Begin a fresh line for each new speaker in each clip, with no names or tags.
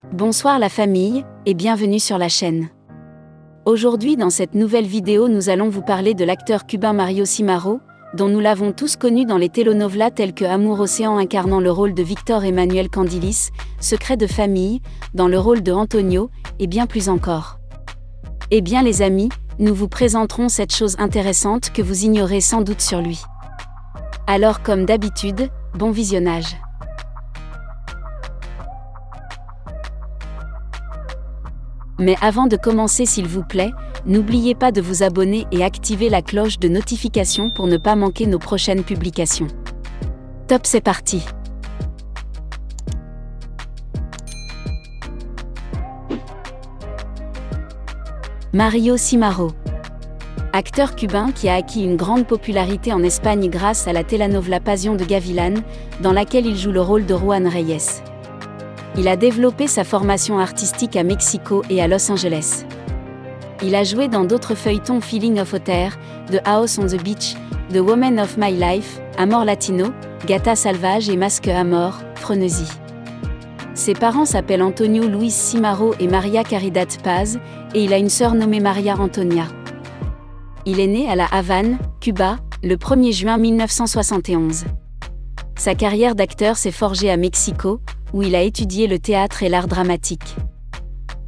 Bonsoir la famille, et bienvenue sur la chaîne. Aujourd'hui dans cette nouvelle vidéo nous allons vous parler de l'acteur cubain Mario Cimaro, dont nous l'avons tous connu dans les telenovelas tels que Amour Océan incarnant le rôle de Victor Emmanuel Candilis, Secret de famille, dans le rôle de Antonio, et bien plus encore. Eh bien les amis, nous vous présenterons cette chose intéressante que vous ignorez sans doute sur lui. Alors comme d'habitude, bon visionnage. Mais avant de commencer s'il vous plaît, n'oubliez pas de vous abonner et activer la cloche de notification pour ne pas manquer nos prochaines publications. Top, c'est parti! Mario Cimaro. Acteur cubain qui a acquis une grande popularité en Espagne grâce à la telenovela Pasión de Gavilán, dans laquelle il joue le rôle de Juan Reyes. Il a développé sa formation artistique à Mexico et à Los Angeles. Il a joué dans d'autres feuilletons Feeling of Water, The House on the Beach, The Woman of My Life, Amor Latino, Gata Salvaje et Masque Amor, Frenesí. Ses parents s'appellent Antonio Luis Cimaro et Maria Caridad Paz, et il a une sœur nommée Maria Antonia. Il est né à La Havane, Cuba, le 1er juin 1971. Sa carrière d'acteur s'est forgée à Mexico, où il a étudié le théâtre et l'art dramatique.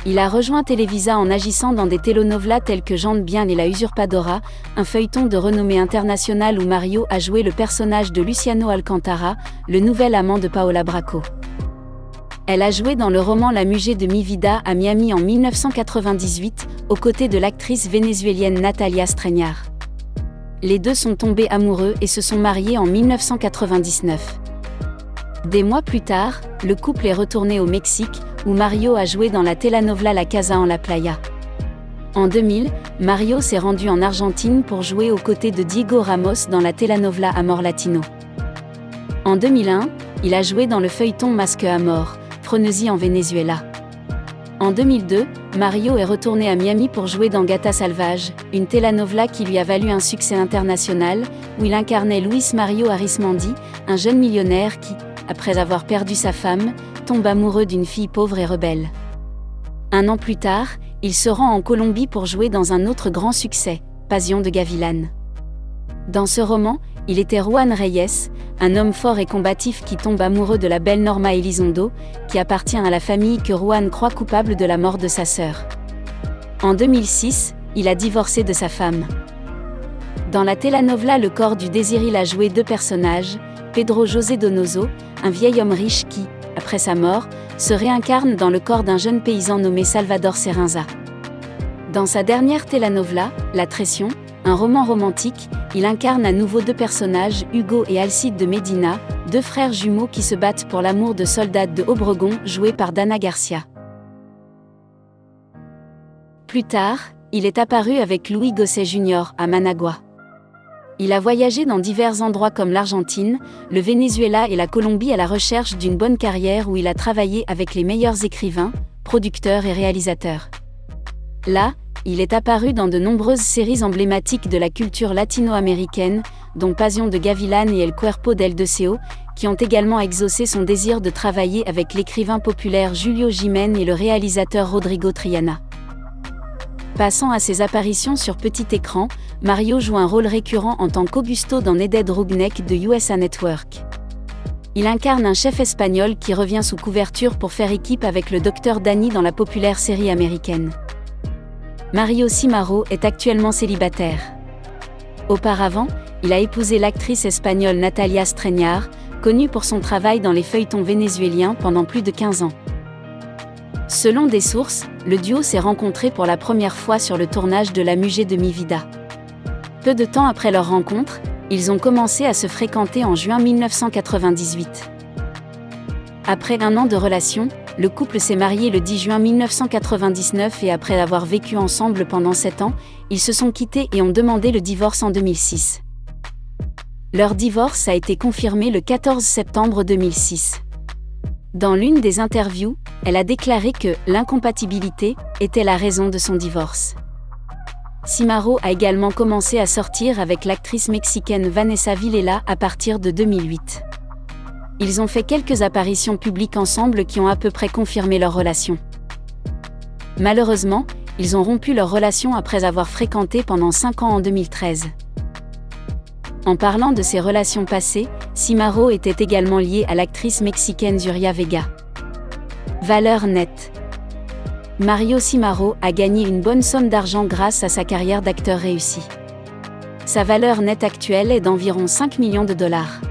Il a rejoint Televisa en agissant dans des telenovelas tels que J'ente bien et La Usurpadora, un feuilleton de renommée internationale où Mario a joué le personnage de Luciano Alcantara, le nouvel amant de Paola Bracho. Elle a joué dans le roman La Mujer de mi vida à Miami en 1998, aux côtés de l'actrice vénézuélienne Natalia Streñar. Les deux sont tombés amoureux et se sont mariés en 1999. Des mois plus tard, le couple est retourné au Mexique, où Mario a joué dans la telenovela La Casa en la Playa. En 2000, Mario s'est rendu en Argentine pour jouer aux côtés de Diego Ramos dans la telenovela Amor Latino. En 2001, il a joué dans le feuilleton Masque Amor, Frenesí en Venezuela. En 2002, Mario est retourné à Miami pour jouer dans Gata Salvaje, une telenovela qui lui a valu un succès international, où il incarnait Luis Mario Arismendi, un jeune millionnaire qui, après avoir perdu sa femme, tombe amoureux d'une fille pauvre et rebelle. Un an plus tard, il se rend en Colombie pour jouer dans un autre grand succès, Pasión de Gavilán. Dans ce roman, il était Juan Reyes, un homme fort et combatif qui tombe amoureux de la belle Norma Elizondo, qui appartient à la famille que Juan croit coupable de la mort de sa sœur. En 2006, il a divorcé de sa femme. Dans la telenovela Le corps du désir, il a joué deux personnages, Pedro José Donoso, un vieil homme riche qui, après sa mort, se réincarne dans le corps d'un jeune paysan nommé Salvador Cerenza. Dans sa dernière telenovela, La Traición, un roman romantique, il incarne à nouveau deux personnages, Hugo et Alcide de Medina, deux frères jumeaux qui se battent pour l'amour de Soldad de Obregón, joué par Dana Garcia. Plus tard, il est apparu avec Luis Gosé Jr. à Managua. Il a voyagé dans divers endroits comme l'Argentine, le Venezuela et la Colombie à la recherche d'une bonne carrière où il a travaillé avec les meilleurs écrivains, producteurs et réalisateurs. Là, il est apparu dans de nombreuses séries emblématiques de la culture latino-américaine, dont Pasión de Gavilán et El Cuerpo del Deseo, qui ont également exaucé son désir de travailler avec l'écrivain populaire Julio Jiménez et le réalisateur Rodrigo Triana. Passant à ses apparitions sur petit écran, Mario joue un rôle récurrent en tant qu'Augusto dans Needed Roughneck de USA Network. Il incarne un chef espagnol qui revient sous couverture pour faire équipe avec le Dr Danny dans la populaire série américaine. Mario Cimaro est actuellement célibataire. Auparavant, il a épousé l'actrice espagnole Natalia Streñar, connue pour son travail dans les feuilletons vénézuéliens pendant plus de 15 ans. Selon des sources, le duo s'est rencontré pour la première fois sur le tournage de La Mujer de mi vida. Peu de temps après leur rencontre, ils ont commencé à se fréquenter en juin 1998. Après un an de relation, le couple s'est marié le 10 juin 1999 et après avoir vécu ensemble pendant 7 ans, ils se sont quittés et ont demandé le divorce en 2006. Leur divorce a été confirmé le 14 septembre 2006. Dans l'une des interviews, elle a déclaré que l'incompatibilité était la raison de son divorce. Cimaro a également commencé à sortir avec l'actrice mexicaine Vanessa Villela à partir de 2008. Ils ont fait quelques apparitions publiques ensemble qui ont à peu près confirmé leur relation. Malheureusement, ils ont rompu leur relation après avoir fréquenté pendant 5 ans en 2013. En parlant de ses relations passées, Cimarro était également lié à l'actrice mexicaine Zuria Vega. Valeur nette. Mario Cimarro a gagné une bonne somme d'argent grâce à sa carrière d'acteur réussi. Sa valeur nette actuelle est d'environ 5 millions de dollars.